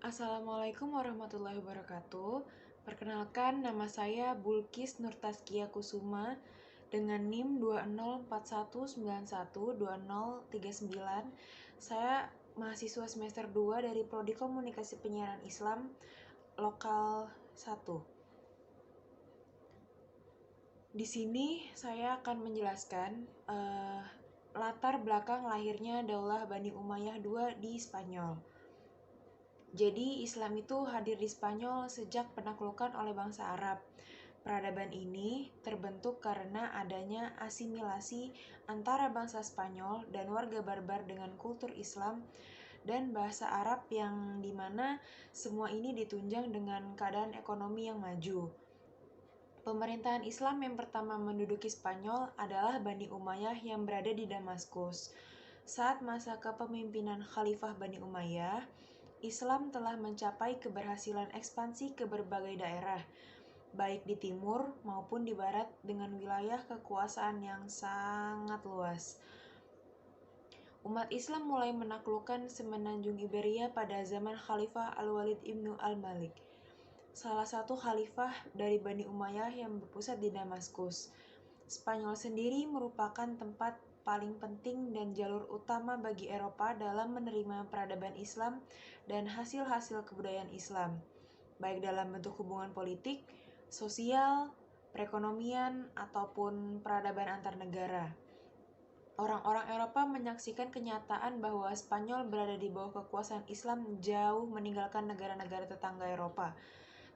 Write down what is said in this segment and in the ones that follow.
Assalamualaikum warahmatullahi wabarakatuh. Perkenalkan, nama saya Bulkis Nurtaskia Kusuma dengan NIM 2041912039. Saya mahasiswa semester 2 dari Prodi Komunikasi Penyiaran Islam Lokal 1. Di sini saya akan menjelaskan latar belakang lahirnya Daulah Bani Umayyah II di Spanyol. Jadi Islam itu hadir di Spanyol sejak penaklukan oleh bangsa Arab. Peradaban ini terbentuk karena adanya asimilasi antara bangsa Spanyol dan warga barbar dengan kultur Islam dan bahasa Arab yang dimana semua ini ditunjang dengan keadaan ekonomi yang maju. Pemerintahan Islam yang pertama menduduki Spanyol adalah Bani Umayyah yang berada di Damaskus. Saat masa kepemimpinan Khalifah Bani Umayyah, Islam telah mencapai keberhasilan ekspansi ke berbagai daerah, baik di timur maupun di barat dengan wilayah kekuasaan yang sangat luas. Umat Islam mulai menaklukkan semenanjung Iberia pada zaman Khalifah Al-Walid ibnu Al-Malik, salah satu khalifah dari Bani Umayyah yang berpusat di Damaskus. Spanyol sendiri merupakan tempat paling penting dan jalur utama bagi Eropa dalam menerima peradaban Islam dan hasil-hasil kebudayaan Islam, baik dalam bentuk hubungan politik, sosial, perekonomian, ataupun peradaban antar negara. Orang-orang Eropa menyaksikan kenyataan bahwa Spanyol berada di bawah kekuasaan Islam jauh meninggalkan negara-negara tetangga Eropa,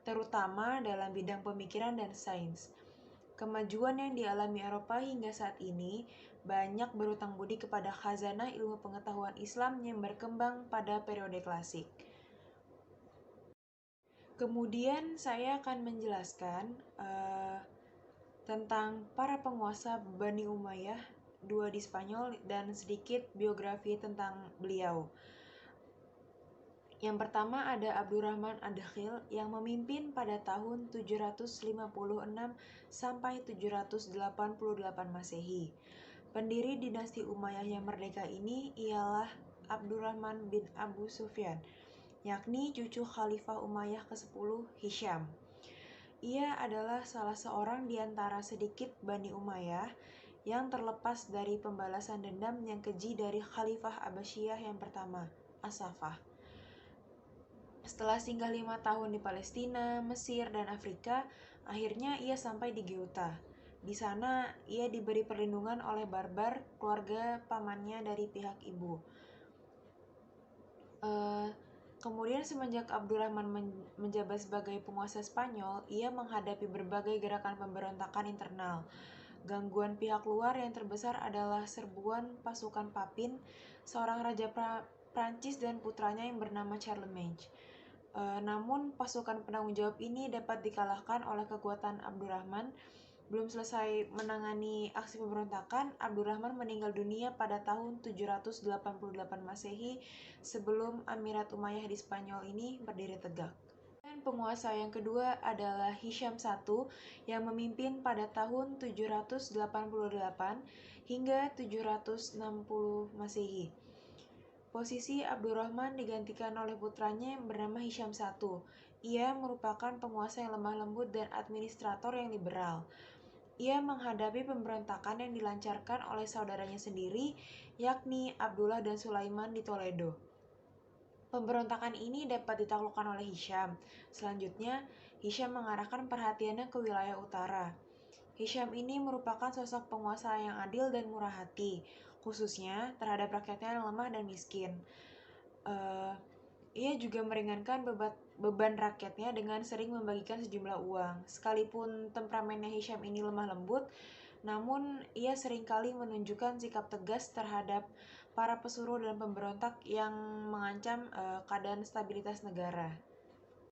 terutama dalam bidang pemikiran dan sains. Kemajuan yang dialami Eropa hingga saat ini banyak berutang budi kepada khazanah ilmu pengetahuan Islam yang berkembang pada periode klasik. Kemudian saya akan menjelaskan tentang para penguasa Bani Umayyah II di Spanyol dan sedikit biografi tentang beliau. Yang pertama ada Abdurrahman Ad-Dakhil yang memimpin pada tahun 756 sampai 788 Masehi. Pendiri dinasti Umayyah yang merdeka ini ialah Abdurrahman bin Abu Sufyan, yakni cucu Khalifah Umayyah ke-10 Hisham. Ia adalah salah seorang di antara sedikit Bani Umayyah yang terlepas dari pembalasan dendam yang keji dari Khalifah Abbasiyah yang pertama, As-Saffah. Setelah singgah 5 tahun di Palestina, Mesir, dan Afrika, akhirnya ia sampai di Ceuta. Di sana, ia diberi perlindungan oleh barbar, keluarga pamannya dari pihak ibu. Kemudian semenjak Abdurrahman menjabat sebagai penguasa Spanyol, ia menghadapi berbagai gerakan pemberontakan internal. Gangguan pihak luar yang terbesar adalah serbuan pasukan Papin, seorang raja Prancis dan putranya yang bernama Charlemagne. Namun pasukan penanggung jawab ini dapat dikalahkan oleh kekuatan Abdurrahman. Belum selesai menangani aksi pemberontakan, Abdurrahman meninggal dunia pada tahun 788 Masehi sebelum Amirat Umayyah di Spanyol ini berdiri tegak. Dan penguasa yang kedua adalah Hisham I yang memimpin pada tahun 788 hingga 760 Masehi. Posisi Abdurrahman digantikan oleh putranya yang bernama Hisham I. Ia merupakan penguasa yang lemah lembut dan administrator yang liberal. Ia menghadapi pemberontakan yang dilancarkan oleh saudaranya sendiri, yakni Abdullah dan Sulaiman di Toledo. Pemberontakan ini dapat ditaklukkan oleh Hisham. Selanjutnya, Hisham mengarahkan perhatiannya ke wilayah utara. Hisham ini merupakan sosok penguasa yang adil dan murah hati, khususnya terhadap rakyatnya yang lemah dan miskin. Ia juga meringankan beban rakyatnya dengan sering membagikan sejumlah uang. Sekalipun temperamennya Hisham ini lemah lembut, namun ia seringkali menunjukkan sikap tegas terhadap para pesuruh dan pemberontak yang mengancam keadaan stabilitas negara.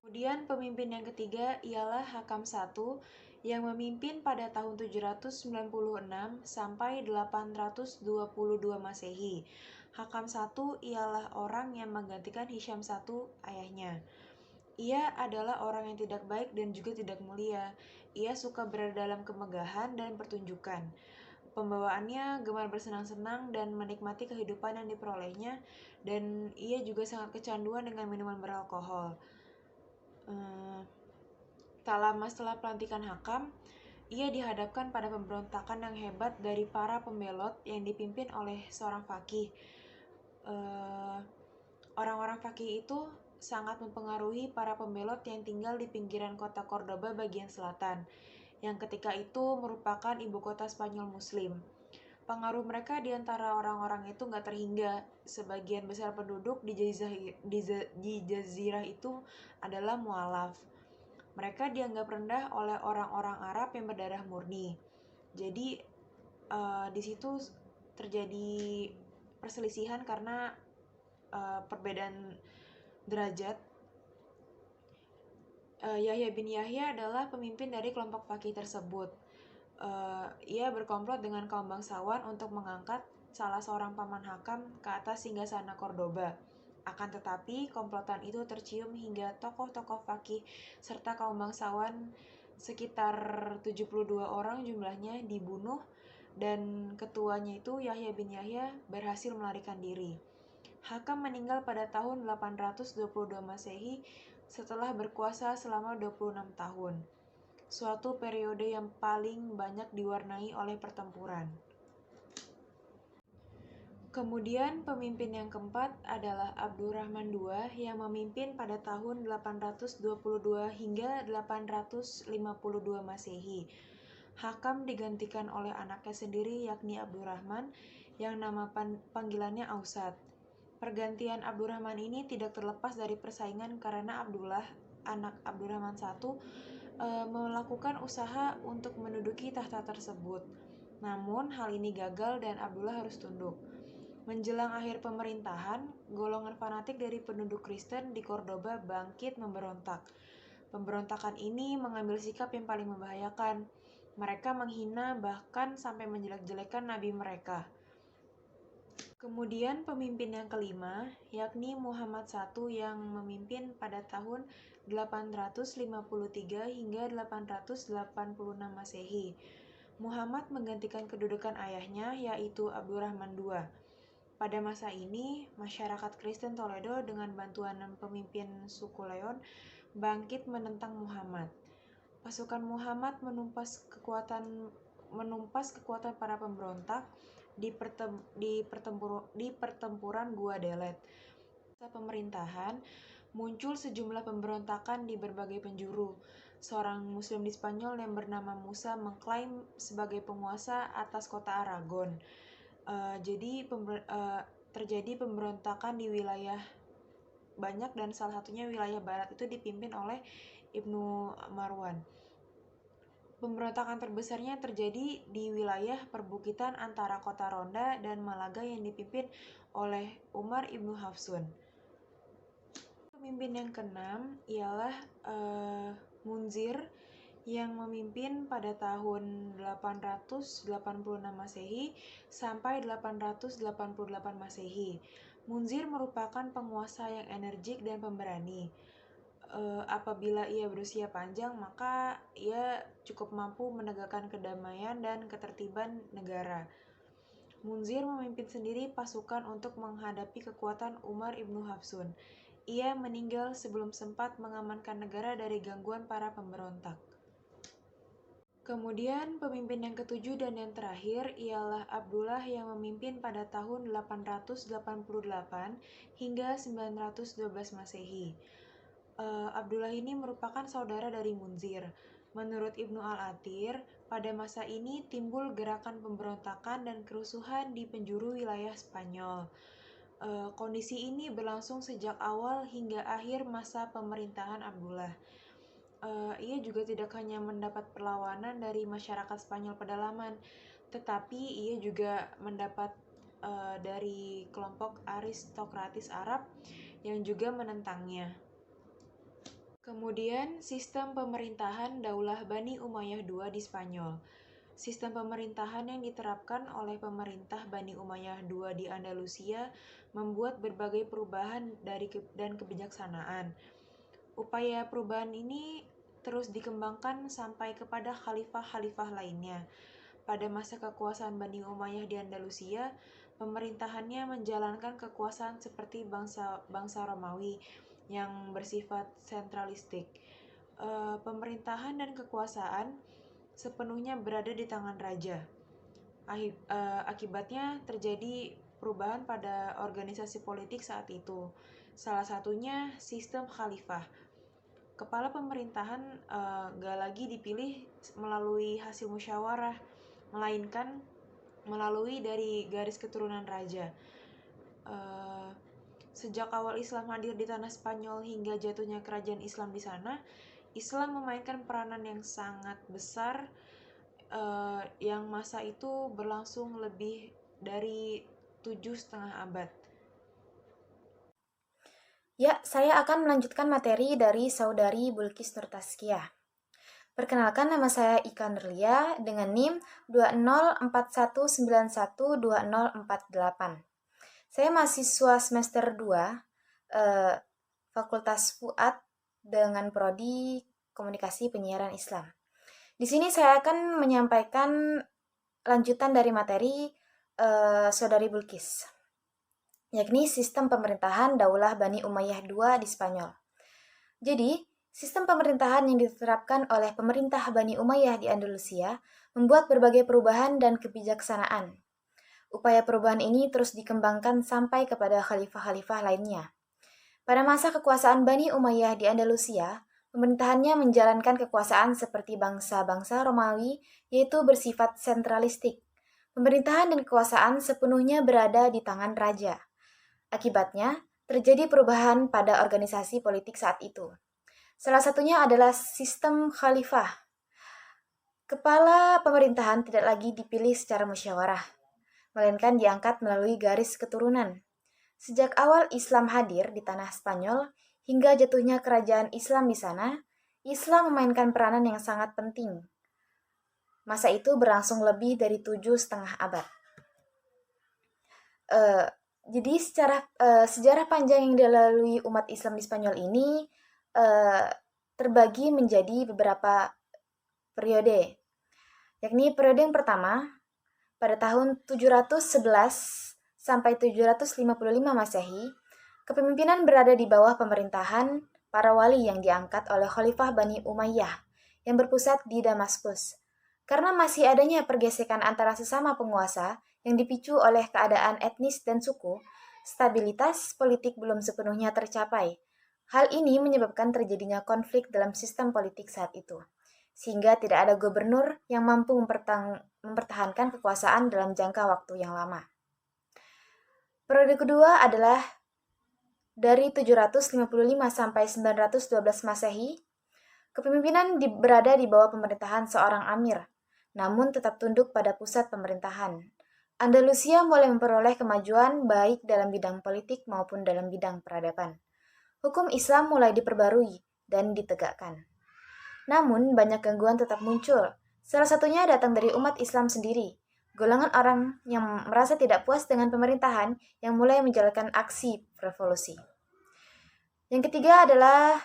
Kemudian pemimpin yang ketiga ialah Hakam I yang memimpin pada tahun 796 sampai 822 Masehi. Hakam I ialah orang yang menggantikan Hisham I, ayahnya. Ia adalah orang yang tidak baik dan juga tidak mulia. Ia suka berada dalam kemegahan dan pertunjukan. pembawaannya gemar bersenang-senang dan menikmati kehidupan yang diperolehnya, dan ia juga sangat kecanduan dengan minuman beralkohol. Tak lama setelah pelantikan Hakam, ia dihadapkan pada pemberontakan yang hebat dari para pembelot yang dipimpin oleh seorang faqih. Orang-orang faqih itu sangat mempengaruhi para pembelot yang tinggal di pinggiran kota Cordoba bagian selatan, yang ketika itu merupakan ibu kota Spanyol Muslim. Pengaruh mereka di antara orang-orang itu nggak terhingga. Sebagian besar penduduk di jazirah itu adalah mualaf. Mereka dianggap rendah oleh orang-orang Arab yang berdarah murni. Jadi di situ terjadi perselisihan karena perbedaan derajat. Yahya bin Yahya adalah pemimpin dari kelompok faqih tersebut. Ia berkomplot dengan kaum bangsawan untuk mengangkat salah seorang paman Hakam ke atas singgasana Cordoba. Akan tetapi, komplotan itu tercium hingga tokoh-tokoh faqih serta kaum bangsawan sekitar 72 orang jumlahnya dibunuh, dan ketuanya itu Yahya bin Yahya berhasil melarikan diri. Hakam meninggal pada tahun 822 Masehi setelah berkuasa selama 26 tahun. Suatu periode yang paling banyak diwarnai oleh pertempuran. Kemudian pemimpin yang keempat adalah Abdurrahman II yang memimpin pada tahun 822 hingga 852 Masehi. Hakam digantikan oleh anaknya sendiri yakni Abdurrahman yang nama panggilannya Ausad. Pergantian Abdurrahman ini tidak terlepas dari persaingan karena Abdullah, anak Abdurrahman I, melakukan usaha untuk menduduki tahta tersebut. Namun hal ini gagal dan Abdullah harus tunduk. Menjelang akhir pemerintahan, golongan fanatik dari penduduk Kristen di Cordoba bangkit memberontak. Pemberontakan ini mengambil sikap yang paling membahayakan. Mereka menghina bahkan sampai menjelek-jelekan nabi mereka. Kemudian pemimpin yang kelima, yakni Muhammad I yang memimpin pada tahun 853 hingga 886 Masehi. Muhammad menggantikan kedudukan ayahnya, yaitu Abdurrahman II. Pada masa ini, masyarakat Kristen Toledo dengan bantuan pemimpin suku Leon bangkit menentang Muhammad. Pasukan Muhammad menumpas kekuatan para pemberontak di pertempuran Gua Delet. Saat pemerintahan, muncul sejumlah pemberontakan di berbagai penjuru. Seorang Muslim di Spanyol yang bernama Musa mengklaim sebagai penguasa atas kota Aragon. Terjadi pemberontakan di wilayah banyak, dan salah satunya wilayah barat itu dipimpin oleh Ibnu Marwan. Pemberontakan terbesarnya terjadi di wilayah perbukitan antara kota Ronda dan Malaga yang dipimpin oleh Umar ibnu Hafsun. Pemimpin yang keenam ialah Munzir yang memimpin pada tahun 886 Masehi sampai 888 Masehi. Munzir merupakan penguasa yang energik dan pemberani. Apabila ia berusia panjang, maka ia cukup mampu menegakkan kedamaian dan ketertiban negara. Munzir memimpin sendiri pasukan untuk menghadapi kekuatan Umar ibnu Hafsun. Ia meninggal sebelum sempat mengamankan negara dari gangguan para pemberontak. Kemudian pemimpin yang ketujuh dan yang terakhir ialah Abdullah yang memimpin pada tahun 888 hingga 912 Masehi. Abdullah ini merupakan saudara dari Munzir. Menurut Ibnu Al-Athir, pada masa ini timbul gerakan pemberontakan dan kerusuhan di penjuru wilayah Spanyol. Kondisi ini berlangsung sejak awal hingga akhir masa pemerintahan Abdullah. Ia juga tidak hanya mendapat perlawanan dari masyarakat Spanyol pedalaman, tetapi ia juga mendapat dari kelompok aristokratis Arab yang juga menentangnya. Kemudian, sistem pemerintahan Daulah Bani Umayyah II di Spanyol. Sistem pemerintahan yang diterapkan oleh pemerintah Bani Umayyah II di Andalusia membuat berbagai perubahan dan kebijaksanaan. Upaya perubahan ini terus dikembangkan sampai kepada khalifah-khalifah lainnya. pada masa kekuasaan Bani Umayyah di Andalusia, pemerintahannya menjalankan kekuasaan seperti bangsa Romawi yang bersifat sentralistik. Pemerintahan dan kekuasaan sepenuhnya berada di tangan raja. Akibatnya terjadi perubahan pada organisasi politik saat itu. Salah satunya sistem khalifah. Kepala pemerintahan gak lagi dipilih melalui hasil musyawarah, melainkan melalui dari garis keturunan raja. Sejak awal Islam hadir di tanah Spanyol hingga jatuhnya kerajaan Islam di sana, Islam memainkan peranan yang sangat besar, yang masa itu berlangsung lebih dari 7,5 abad. Ya, saya akan melanjutkan materi dari Saudari Bulkis Nurtaskia. Perkenalkan, nama saya Ika Nurlia dengan NIM 2041912048. Saya mahasiswa semester 2 Fakultas Fuad dengan prodi Komunikasi Penyiaran Islam. Di sini saya akan menyampaikan lanjutan dari materi Saudari Bulkis, yakni sistem pemerintahan Daulah Bani Umayyah II di Spanyol. Jadi, sistem pemerintahan yang diterapkan oleh pemerintah Bani Umayyah di Andalusia membuat berbagai perubahan dan kebijaksanaan. Upaya perubahan ini terus dikembangkan sampai kepada khalifah-khalifah lainnya. Pada masa kekuasaan Bani Umayyah di Andalusia, pemerintahannya menjalankan kekuasaan seperti bangsa-bangsa Romawi, yaitu bersifat sentralistik. Pemerintahan dan kekuasaan sepenuhnya berada di tangan raja. Akibatnya, terjadi perubahan pada organisasi politik saat itu. Salah satunya adalah sistem khalifah. Kepala pemerintahan tidak lagi dipilih secara musyawarah, melainkan diangkat melalui garis keturunan. Sejak awal Islam hadir di tanah Spanyol hingga jatuhnya kerajaan Islam di sana, Islam memainkan peranan yang sangat penting. Masa itu berlangsung lebih dari 7,5 abad. Jadi sejarah panjang yang dilalui umat Islam di Spanyol ini terbagi menjadi beberapa periode. Yakni periode yang pertama pada tahun 711 sampai 755 Masehi, kepemimpinan berada di bawah pemerintahan para wali yang diangkat oleh Khalifah Bani Umayyah yang berpusat di Damaskus. Karena masih adanya pergesekan antara sesama penguasa yang dipicu oleh keadaan etnis dan suku, stabilitas politik belum sepenuhnya tercapai. Hal ini menyebabkan terjadinya konflik dalam sistem politik saat itu, sehingga tidak ada gubernur yang mampu mempertahankan kekuasaan dalam jangka waktu yang lama. Periode kedua adalah dari 755 sampai 912 Masehi, kepemimpinan berada di bawah pemerintahan seorang amir, namun tetap tunduk pada pusat pemerintahan. Andalusia mulai memperoleh kemajuan baik dalam bidang politik maupun dalam bidang peradaban. Hukum Islam mulai diperbarui dan ditegakkan. Namun, banyak gangguan tetap muncul. Salah satunya datang dari umat Islam sendiri. Golongan orang yang merasa tidak puas dengan pemerintahan yang mulai menjalankan aksi revolusi. Yang ketiga adalah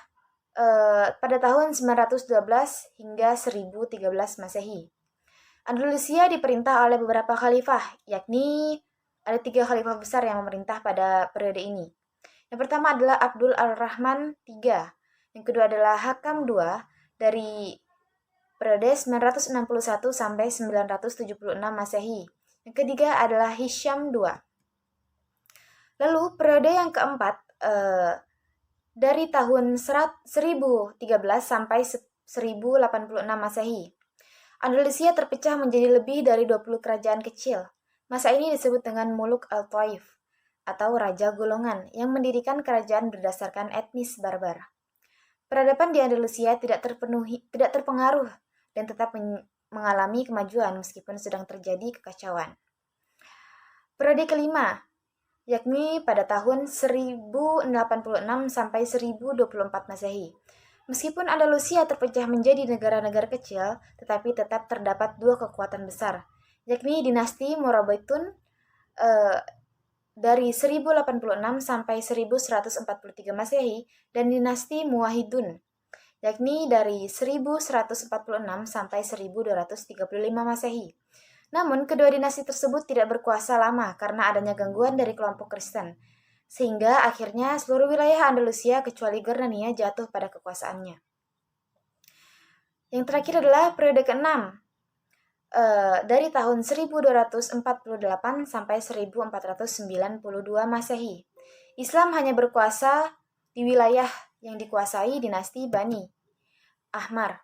pada tahun 912 hingga 1013 Masehi. Andalusia diperintah oleh beberapa khalifah, yakni ada 3 khalifah besar yang memerintah pada periode ini. Yang pertama adalah Abdul Ar-Rahman III. Yang kedua adalah Hakam II dari periode 961 sampai 976 Masehi. Yang ketiga adalah Hisham II. Lalu periode yang keempat dari tahun 1013 sampai 1086 Masehi. Andalusia terpecah menjadi lebih dari 20 kerajaan kecil. Masa ini disebut dengan Muluk al-Taif atau Raja Golongan yang mendirikan kerajaan berdasarkan etnis barbar. Peradaban di Andalusia tidak terpengaruh dan tetap mengalami kemajuan meskipun sedang terjadi kekacauan. Periode kelima, yakni pada tahun 1086 sampai 1024 Masehi. Meskipun Andalusia terpecah menjadi negara-negara kecil, tetapi tetap terdapat 2 kekuatan besar, yakni dinasti Morabitun dari 1086 sampai 1143 Masehi dan dinasti Muwahhidun, yakni dari 1146 sampai 1235 Masehi. Namun, kedua dinasti tersebut tidak berkuasa lama karena adanya gangguan dari kelompok Kristen, sehingga akhirnya seluruh wilayah Andalusia kecuali Gernania jatuh pada kekuasaannya. Yang terakhir adalah periode ke-6, dari tahun 1248 sampai 1492 Masehi. Islam hanya berkuasa di wilayah yang dikuasai dinasti Bani Ahmar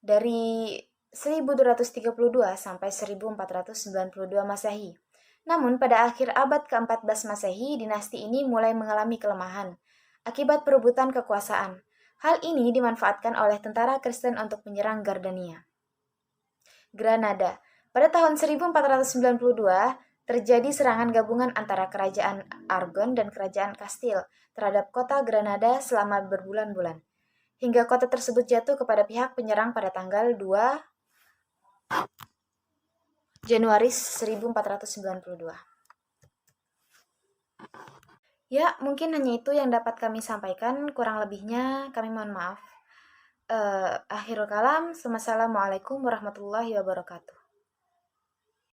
dari 1232 sampai 1492 Masehi. Namun pada akhir abad ke-14 Masehi, dinasti ini mulai mengalami kelemahan akibat perebutan kekuasaan. Hal ini dimanfaatkan oleh tentara Kristen untuk menyerang Granada. Pada tahun 1492, terjadi serangan gabungan antara kerajaan Aragon dan kerajaan Kastil terhadap kota Granada selama berbulan-bulan, hingga kota tersebut jatuh kepada pihak penyerang pada tanggal 2 Januari 1492. Ya, mungkin hanya itu yang dapat kami sampaikan, kurang lebihnya kami mohon maaf. Akhirul kalam, Assalamualaikum warahmatullahi wabarakatuh.